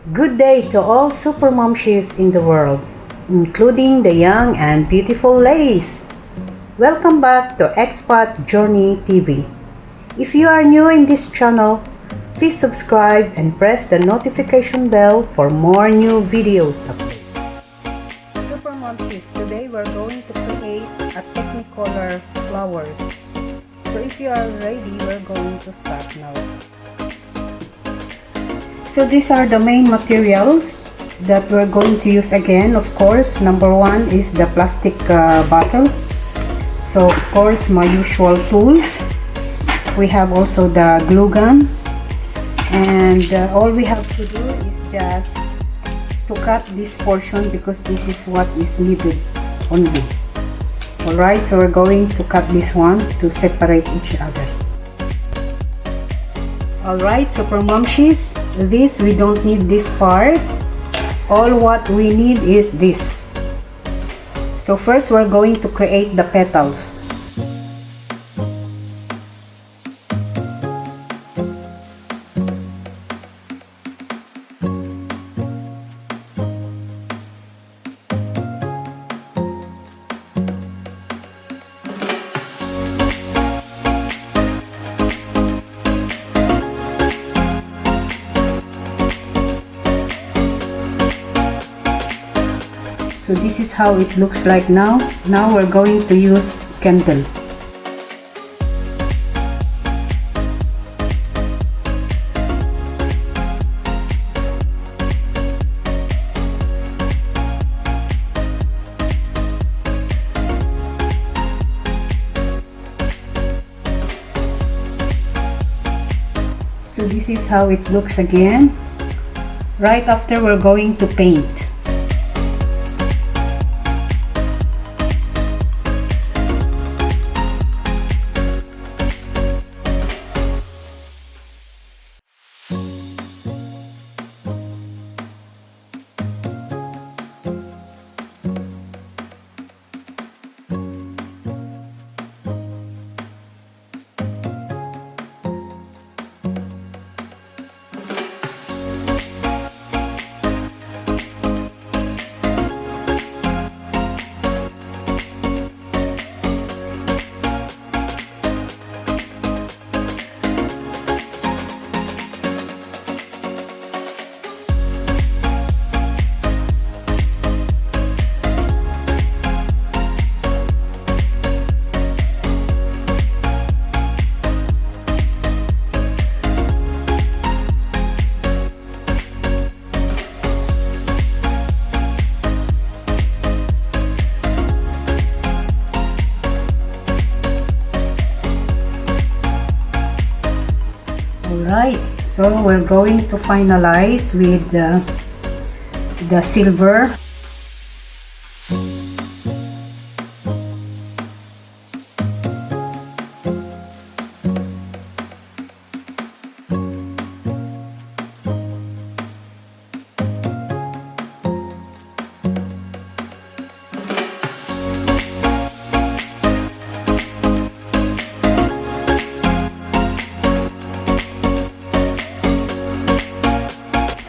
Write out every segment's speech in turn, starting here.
Good day to all super momshies in the world, including the young and beautiful ladies. Welcome back to Expat Journey TV. If you are new in this channel, please subscribe and press the notification bell for more new videos updates. Super momshies, today we're going to create a Technicolor flowers. So if you are ready, we're going to start now. So these are the main materials that we're going to use again. Of course, number one is the plastic bottle. So of course, my usual tools. We have also the glue gun, and all we have to do is just to cut this portion because this is what is needed only. Alright, so we're going to cut this one to separate each other. Alright, so for momshies, this we don't need this part. All what we need is this. So first we're going to create the petals. So this is how it looks like now. Now we're going to use candle. So this is how it looks again. Right after, we're going to paint. Alright, so we're going to finalize with the silver.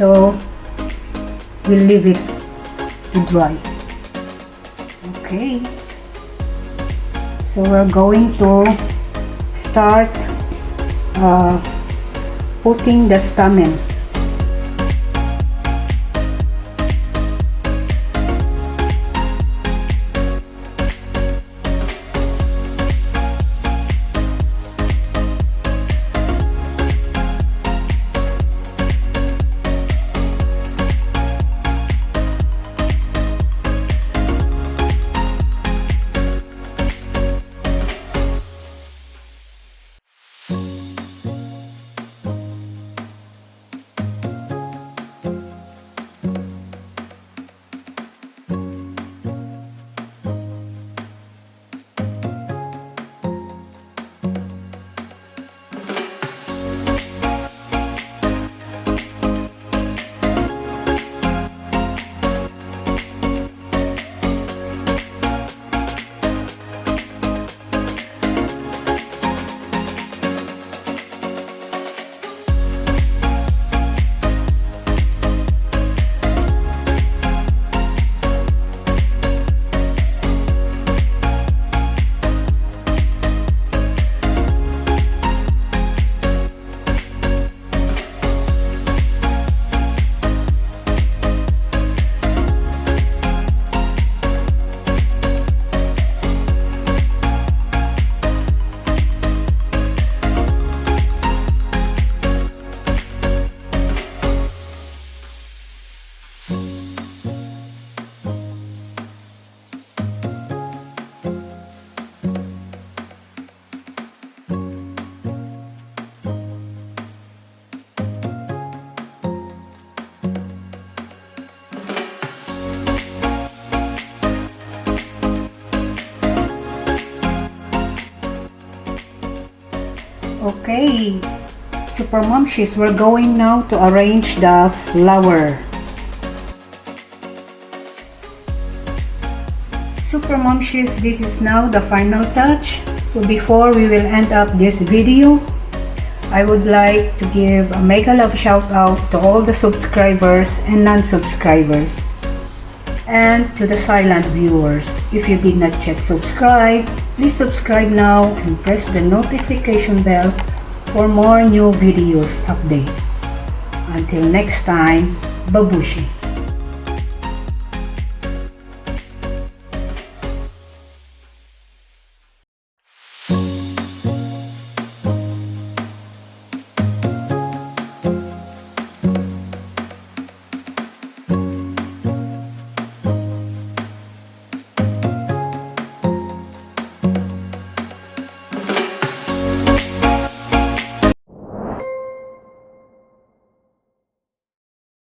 So we'll leave it to dry. Okay, so we're going to start putting the stamen. Okay, Super Momshies, we're going now to arrange the flower. Super Momshies, this is now the final touch. So before we will end up this video, I would like to give a mega love shout out to all the subscribers and non-subscribers, and to the silent viewers. If you did not yet subscribe, please subscribe now and press the notification bell for more new videos update. Until next time, babushi!